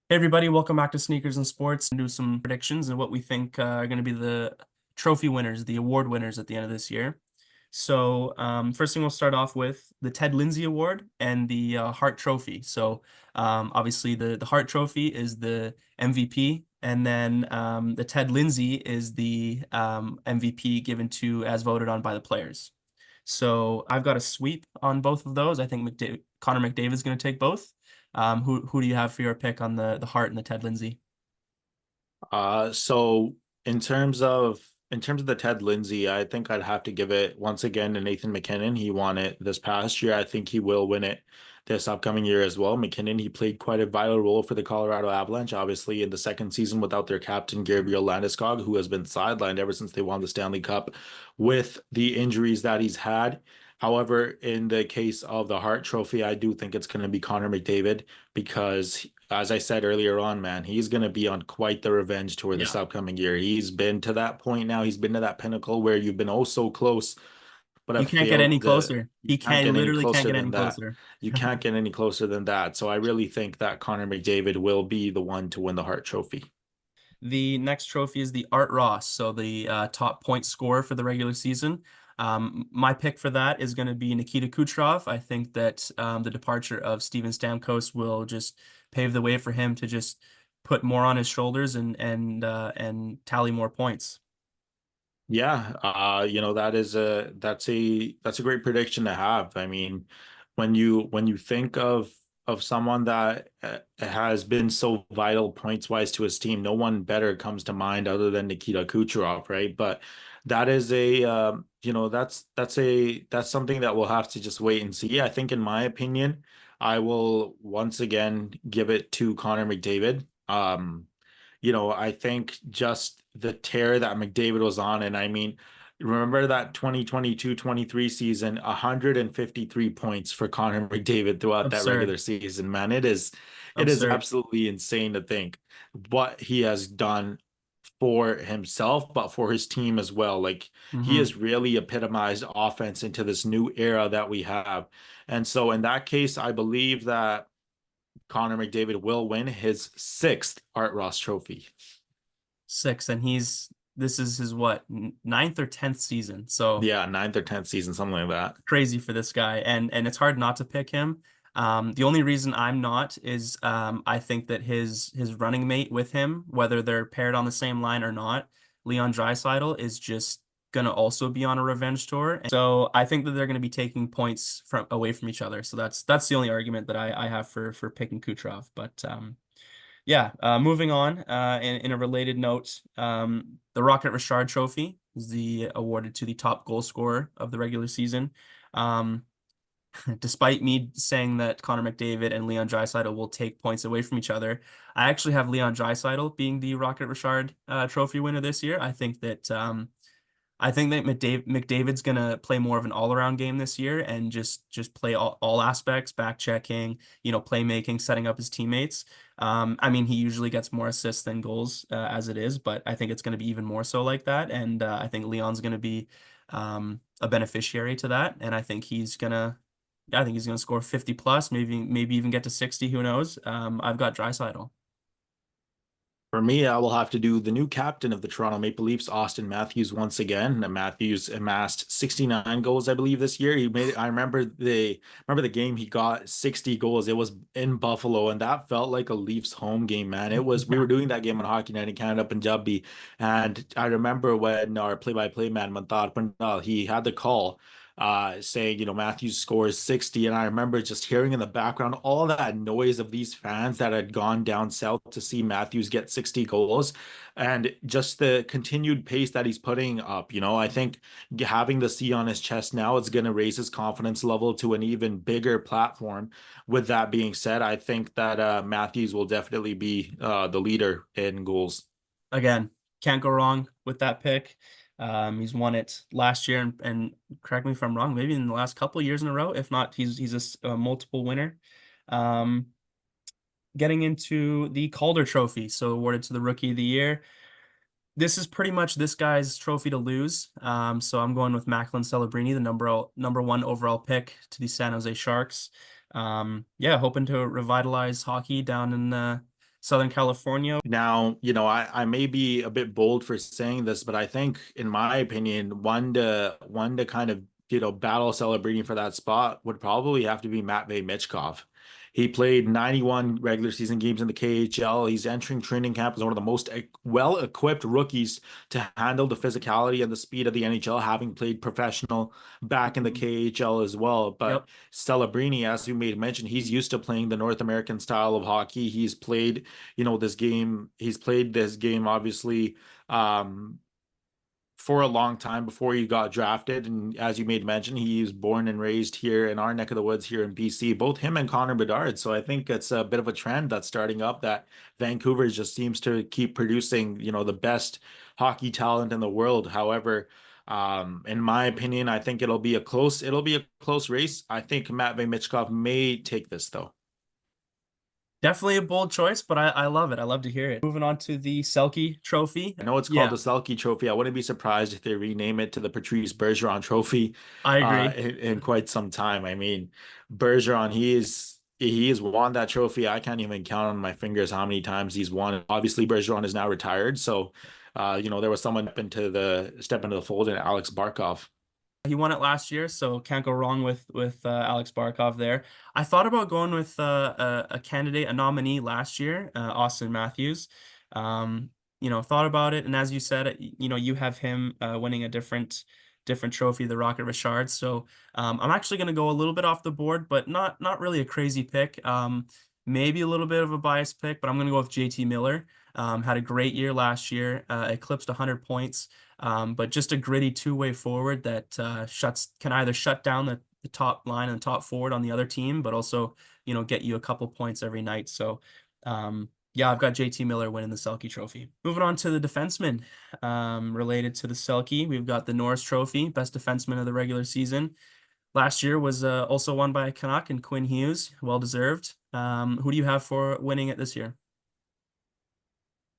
Hey everybody, welcome back to Sneakers and Sports. Do some predictions and what we think are going to be the trophy winners, the award winners at the end of this year. First thing we'll start off with the Ted Lindsay Award and the Hart Trophy. Obviously the Hart Trophy is the MVP, and then the Ted Lindsay is the MVP given to as voted on by the players. So I've got a sweep on both of those. I think Connor McDavid's going to take both. Who do you have for your pick on the Hart and the Ted Lindsay? So in terms of the Ted Lindsay, I think I'd have to give it once again to Nathan McKinnon. He won it this past year. I think he will win it this upcoming year as well. McKinnon, he played quite a vital role for the Colorado Avalanche, obviously in the second season without their captain Gabriel Landeskog, who has been sidelined ever since they won the Stanley Cup with the injuries that he's had. However, in the case of the Hart Trophy, I do think it's going to be Connor McDavid because, as I said earlier on, man, he's going to be on quite the revenge tour this Yeah. upcoming year. He's been to that point now. He's been to that pinnacle where you've been oh so close, but You have can't get any failed the. closer. You He can't can get any literally can't closer get than any that. closer. You can't get any closer than that. So I really think that Connor McDavid will be the one to win the Hart Trophy. The next trophy is the Art Ross, so the top point scorer for the regular season. My pick for that is going to be Nikita Kucherov. I think that the departure of Steven Stamkos will just pave the way for him to just put more on his shoulders and tally more points. Yeah, that's a great prediction to have. I mean, when you think of someone that has been so vital points wise to his team, no one better comes to mind other than Nikita Kucherov, right? But that is that's something that we'll have to just wait and see. I think, in my opinion, I will once again give it to Connor McDavid. I think just the tear that McDavid was on, and I mean, remember that 2022-23 season, 153 points for Connor McDavid throughout that Absurd. regular season, man. It is Absurd. absolutely insane to think what he has done for himself, but for his team as well. Like, he Hmm. has really epitomized offense into this new era that we have. And so in that case, I believe that Connor McDavid will win his sixth Art Ross trophy. Six, and this is his what, ninth or tenth season. So Yeah, ninth or tenth season, something like that. crazy for this guy, and it's hard not to pick him. The only reason I'm not is I think that his running mate with him, whether they're paired on the same line or not, Leon Draisaitl is just gonna also be on a revenge tour. And so I think that they're gonna be taking points from away from each other. So that's the only argument that I have for picking Kucherov. Moving on, in a related note, the Rocket Richard Trophy is awarded to the top goal scorer of the regular season. Um, Despite me saying that Connor McDavid and Leon Draisaitl will take points away from each other, I actually have Leon Draisaitl being the Rocket Richard Trophy winner this year. I think that McDavid's gonna play more of an all-around game this year and just play all aspects, back checking, playmaking, setting up his teammates. I mean, he usually gets more assists than goals as it is, but I think it's gonna be even more so like that. And I think Leon's gonna be a beneficiary to that. And I think he's gonna score 50 plus, maybe even get to 60. Who knows? I've got Draisaitl. For me, I will have to do the new captain of the Toronto Maple Leafs, Austin Matthews, once again. And Matthews amassed 69 goals, I believe, this year. He made it. I remember the game he got 60 goals. It was in Buffalo, and that felt like a Leafs home game, man. We Yeah. were doing that game on Hockey Night in Canada, Punjabi. And I remember when our play-by-play man, Manthad Pandal, he had the call saying, Matthews scores 60. And I remember just hearing in the background all that noise of these fans that had gone down south to see Matthews get 60 goals and just the continued pace that he's putting up. I think having the C on his chest now is going to raise his confidence level to an even bigger platform. With that being said, I think that Matthews will definitely be the leader in goals. Again, can't go wrong with that pick. He's won it last year, and correct me if I'm wrong, maybe in the last couple of years in a row. If not, he's a multiple winner. Um, Getting into the Calder Trophy, so awarded to the Rookie of the Year. This is pretty much this guy's trophy to lose. So I'm going with Macklin Celebrini, the number one overall pick to the San Jose Sharks. Yeah, hoping to revitalize hockey down in Southern California. Now, I may be a bit bold for saying this, but I think, in my opinion, one to kind of, battle celebrating for that spot would probably have to be Matvei Michkov. He played 91 regular season games in the KHL. He's entering training camp as one of the most well-equipped rookies to handle the physicality and the speed of the NHL, having played professional back in the Mhm. KHL as well. But Yep. Celebrini, as you made mention, he's used to playing the North American style of hockey. He's played this game obviously um for a long time before he got drafted. And as you made mention, he was born and raised here in our neck of the woods here in BC, both him and Connor Bedard. So I think it's a bit of a trend that's starting up, that Vancouver just seems to keep producing, the best hockey talent in the world. However, in my opinion, I think it'll be a close race. I think Matvei Michkov may take this though. Definitely a bold choice, but I love it. I love to hear it. Moving on to the Selke Trophy. I know it's called Yeah, the Selke Trophy. I wouldn't be surprised if they rename it to the Patrice Bergeron Trophy I agree. in quite some time. I mean, Bergeron, he has won that trophy. I can't even count on my fingers how many times he's won it. Obviously, Bergeron is now retired, so there was someone step into the fold, and Alex Barkov. He won it last year, so can't go wrong with Alex Barkov there. I thought about going with a candidate, a nominee last year, Austin Matthews. Um, thought about it, and as you said, you have him winning a different trophy, the Rocket Richard. So I'm actually going to go a little bit off the board, but not really a crazy pick. Maybe a little bit of a biased pick, but I'm going to go with JT Miller. Had a great year last year, eclipsed 100 points. But just a gritty two-way forward that can either shut down the top line and the top forward on the other team, but also, get you a couple points every night. So, yeah, I've got JT Miller winning the Selke Trophy. Moving on to the defenseman, related to the Selke, we've got the Norris Trophy, best defenseman of the regular season. Last year was also won by a Canuck and Quinn Hughes, well deserved. Who do you have for winning it this year?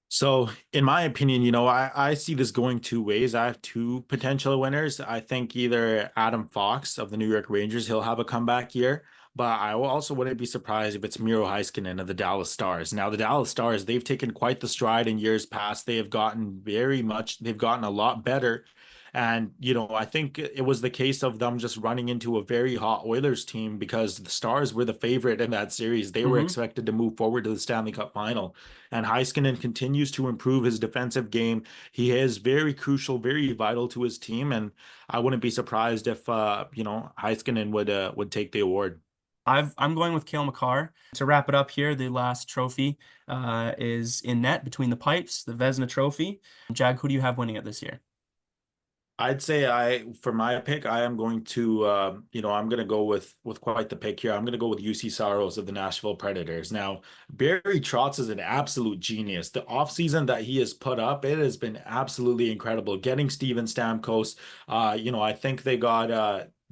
So, in my opinion, I see this going two ways. I have two potential winners. I think either Adam Fox of the New York Rangers, he'll have a comeback year, but also wouldn't be surprised if it's Miro Heiskanen of the Dallas Stars. Now, the Dallas Stars, they've taken quite the stride in years past. They've gotten a lot better. And, I think it was the case of them just running into a very hot Oilers team because the Stars were the favorite in that series. They were Mm-hmm. expected to move forward to the Stanley Cup final. And Heiskanen continues to improve his defensive game. He is very crucial, very vital to his team, and I wouldn't be surprised if Heiskanen would take the award. I'm going with Cale Makar. To wrap it up here, the last trophy is in net between the pipes, the Vezina Trophy. Jag, who do you have winning it this year? I'd say for my pick, I am going to, I'm going to go with quite the pick here. I'm going to go with UC Saros of the Nashville Predators. Now, Barry Trotz is an absolute genius. The offseason that he has put up, it has been absolutely incredible. Getting Steven Stamkos, I think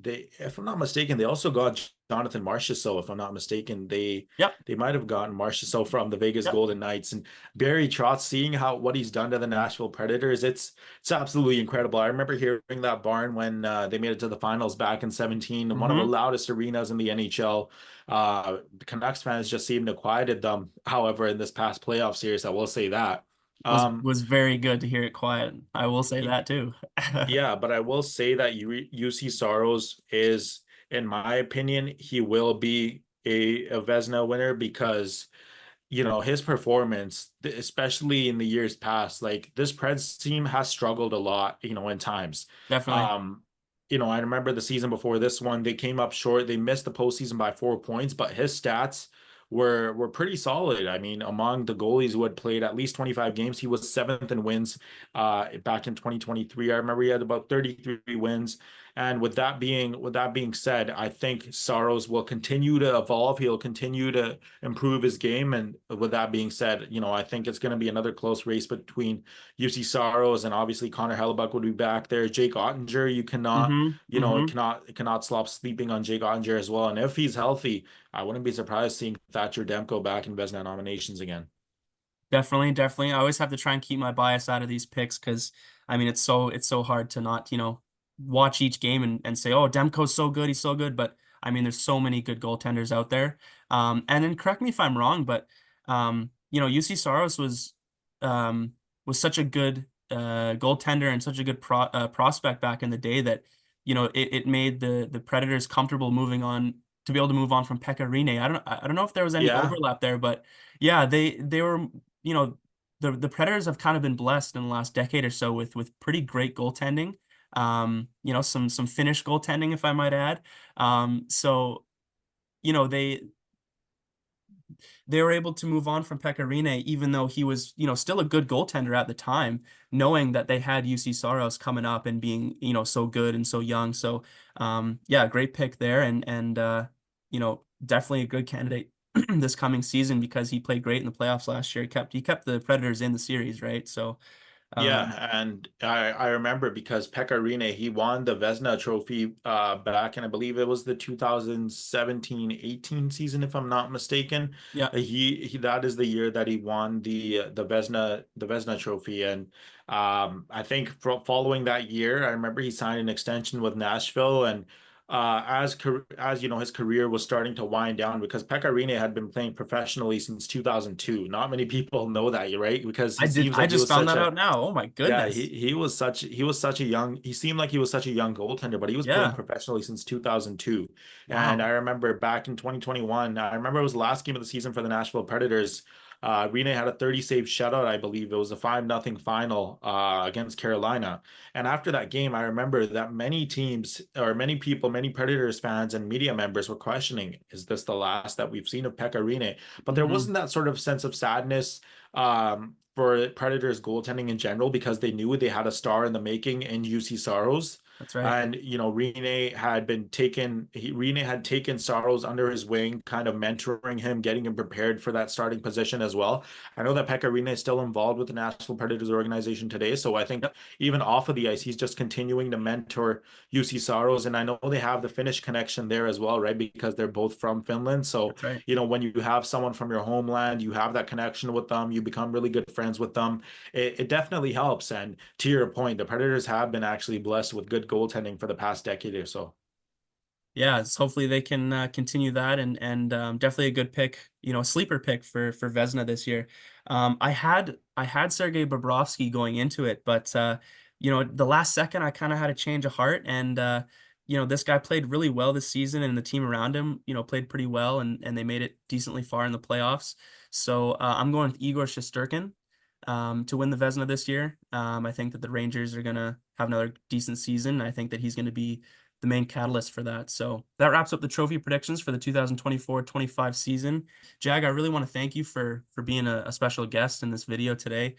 if I'm not mistaken, they also got Jonathan Marchessault. If I'm not mistaken, Yep. they might have gotten Marchessault from the Vegas Yep. Golden Knights. And Barry Trotz, seeing what he's done to the Nashville Predators, it's absolutely incredible. I remember hearing that barn when they made it to the finals back in 17, in one of the Mm-hmm. loudest arenas in the NHL. The Canucks fans just seemed to quieted them. However, in this past playoff series, I will say that. Was Um, was very good to hear it quiet. I will say that too. yeah, but I will say that UC Saros is, in my opinion, he will be a Vezina winner because his performance, especially in the years past, like this Preds team has struggled a lot, in times. Definitely. Um, I remember the season before this one, they came up short. They missed the postseason by 4 points, but his stats were pretty solid. I mean, among the goalies who had played at least 25 games, he was seventh in wins back in 2023. I remember he had about 33 wins. And with that being said, I think Saros will continue to evolve. He'll continue to improve his game. And with that being said, I think it's going to be another close race between UC Saros and obviously Connor Hellebuck would be back there. Jake Ottinger, you cannot, Mm-hmm. you know, Mm-hmm. cannot stop sleeping on Jake Ottinger as well. And if he's healthy, I wouldn't be surprised seeing Thatcher Demko back in Vezina nominations again. Definitely, definitely. I always have to try and keep my bias out of these picks because I mean it's so hard to not, watch each game and say, oh, Demko's so good, he's so good. But I mean, there's so many good goaltenders out there. And then correct me if I'm wrong, but UC Saros was such a good goaltender and such a good prospect back in the day that it made the Predators comfortable moving on to be able to move on from Pekka Rinne. I don't know if there was any Yeah. overlap there, but yeah, they were the Predators have kind of been blessed in the last decade or so with pretty great goaltending. Some Finnish goaltending, if I might add. So you know they were able to move on from Pekka Rinne, even though he was, still a good goaltender at the time, knowing that they had UC Saros coming up and being, so good and so young. So, yeah, great pick there, and definitely a good candidate this coming season because he played great in the playoffs last year. He kept the Predators in the series, right? So, um, Yeah, and I remember because Pekka Rinne, he won the Vezina Trophy back in, I believe it was the 2017-18 season, if I'm not mistaken. yeah, He that is the year that he won the Vezina Trophy, and I think following that year, I remember he signed an extension with Nashville, and as his career was starting to wind down because Pekka Rinne had been playing professionally since 2002. Not many people know that, right? Because he seems I like he just was found such that a out now. Oh my yeah, goodness. he was such a young he seemed like he was such a young goaltender, but he was playing Yeah. professionally since 2002. And I Wow. remember back in 2021, I remember it was the last game of the season for the Nashville Predators. Rinne had a 30 save shutout, I believe. It was a 5-0 final against Carolina. And after that game, I remember that many teams or many people, many Predators fans and media members were questioning, is this the last that we've seen of Pekka Rinne? But there Hmm. wasn't that sort of sense of sadness for Predators goaltending in general because they knew they had a star in the making in UC Saros. That's right. And Rinne had taken Saros under his wing, kind of mentoring him, getting him prepared for that starting position as well. I know that Pekka Rinne is still involved with the Nashville Predators organization today, so I think Yep. even off of the ice, he's just continuing to mentor UC Saros. And I know they have the Finnish connection there as well, right? Because they're both from Finland. So That's right. when you have someone from your homeland, you have that connection with them, you become really good friends with them. It definitely helps. And to your point, the Predators have been actually blessed with good goaltending for the past decade or so. Yeah, hopefully they can continue that and definitely a good pick, a sleeper pick for Vezina this year. I had Sergei Bobrovsky going into it, but the last second I kind of had a change of heart and this guy played really well this season and the team around him, played pretty well and they made it decently far in the playoffs. So I'm going with Igor Shesterkin to win the Vezina this year. I think that the Rangers are gonna have another decent season. I think that he's gonna be the main catalyst for that. So that wraps up the trophy predictions for the 2024-25 season. Jag, I really want to thank you for being a special guest in this video today.